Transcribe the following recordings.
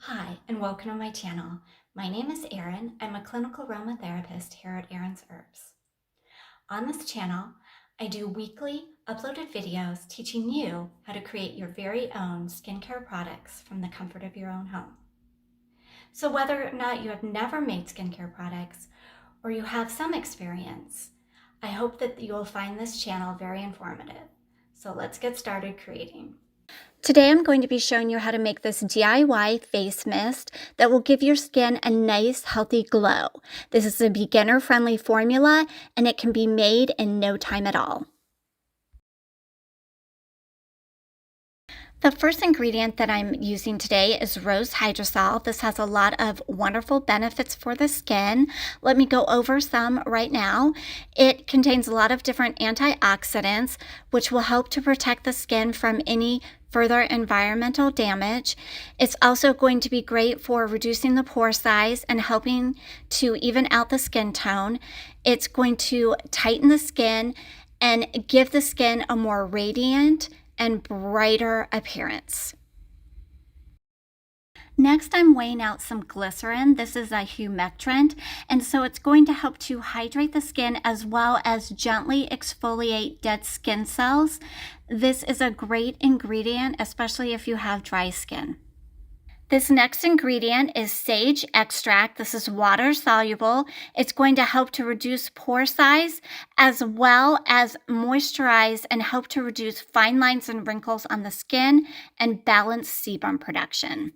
Hi, and welcome to my channel. My name is Erin. I'm a clinical aromatherapist here at Erin's Herbs. On this channel, I do weekly uploaded videos teaching you how to create your very own skincare products from the comfort of your own home. So whether or not you have never made skincare products or you have some experience, I hope that you will find this channel very informative. So let's get started creating. Today I'm going to be showing you how to make this DIY face mist that will give your skin a nice healthy glow. This is a beginner-friendly formula and it can be made in no time at all. The first ingredient that I'm using today is rose hydrosol. This has a lot of wonderful benefits for the skin. Let me go over some right now. It contains a lot of different antioxidants, which will help to protect the skin from any further environmental damage. It's also going to be great for reducing the pore size and helping to even out the skin tone. It's going to tighten the skin and give the skin a more radiant and brighter appearance. Next, I'm weighing out some glycerin. This is a humectant, and so it's going to help to hydrate the skin as well as gently exfoliate dead skin cells. This is a great ingredient, especially if you have dry skin. This next ingredient is sage extract. This is water soluble. It's going to help to reduce pore size as well as moisturize and help to reduce fine lines and wrinkles on the skin and balance sebum production.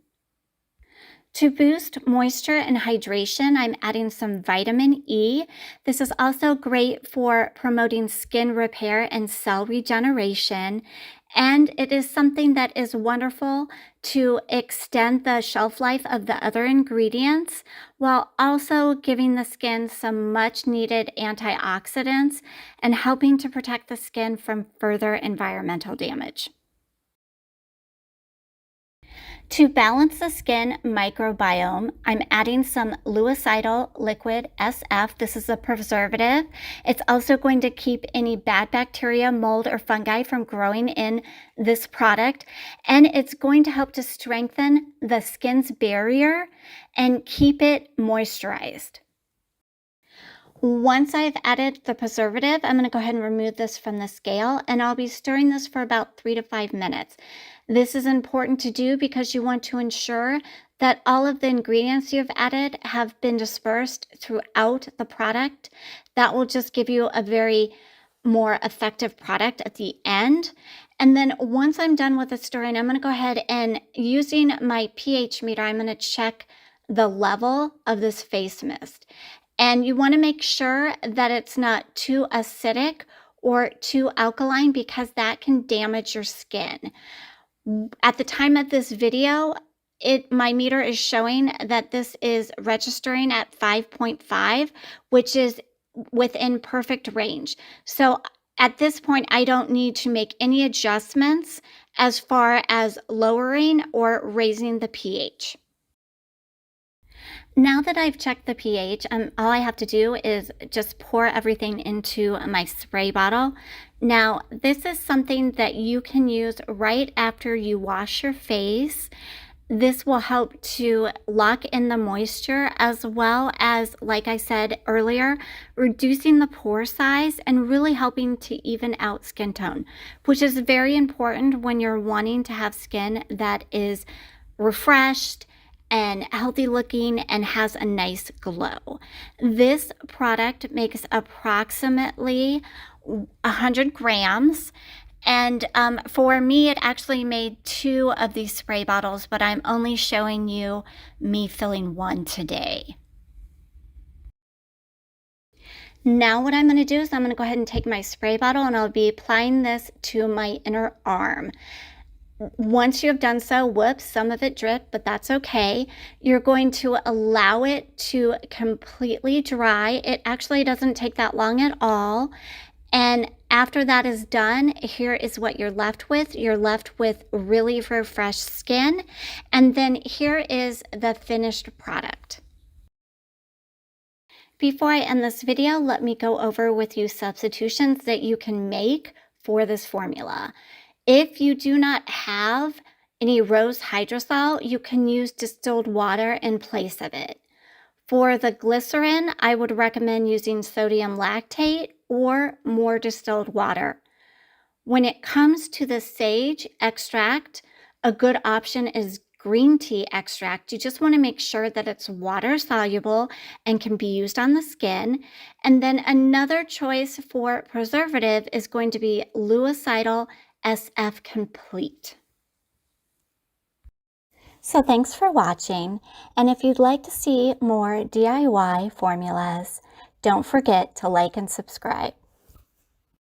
To boost moisture and hydration, I'm adding some vitamin E. This is also great for promoting skin repair and cell regeneration. And it is something that is wonderful to extend the shelf life of the other ingredients while also giving the skin some much needed antioxidants and helping to protect the skin from further environmental damage. To balance the skin microbiome, I'm adding some Luicidal Liquid SF. This is a preservative. It's also going to keep any bad bacteria, mold, or fungi from growing in this product. And it's going to help to strengthen the skin's barrier and keep it moisturized. Once I've added the preservative, I'm going to go ahead and remove this from the scale, and I'll be stirring this for about 3 to 5 minutes. This is important to do because you want to ensure that all of the ingredients you've added have been dispersed throughout the product. That will just give you a very more effective product at the end. And then once I'm done with the stirring, I'm going to go ahead and using my pH meter, I'm going to check the level of this face mist. And you want to make sure that it's not too acidic or too alkaline because that can damage your skin. At the time of this video, my meter is showing that this is registering at 5.5, which is within perfect range. So at this point, I don't need to make any adjustments as far as lowering or raising the pH. Now that I've checked the pH, all I have to do is just pour everything into my spray bottle. Now, this is something that you can use right after you wash your face. This will help to lock in the moisture as well as, like I said earlier, reducing the pore size and really helping to even out skin tone, which is very important when you're wanting to have skin that is refreshed and healthy looking and has a nice glow. This product makes approximately 100 grams. And for me, it actually made 2 of these spray bottles, but I'm only showing you me filling 1 today. Now what I'm going to do is I'm going to go ahead and take my spray bottle and I'll be applying this to my inner arm. Once you have done so, whoops, some of it dripped, but that's okay. You're going to allow it to completely dry. It actually doesn't take that long at all. And after that is done, here is what you're left with. You're left with really refreshed skin. And then here is the finished product. Before I end this video, let me go over with you substitutions that you can make for this formula. If you do not have Any rose hydrosol, you can use distilled water in place of it. For the glycerin, I would recommend using sodium lactate or more distilled water. When it comes to the sage extract, a good option is green tea extract. You just want to make sure that it's water soluble and can be used on the skin. And then another choice for preservative is going to be Luicidal SF Complete. So thanks for watching, and if you'd like to see more DIY formulas, don't forget to like and subscribe.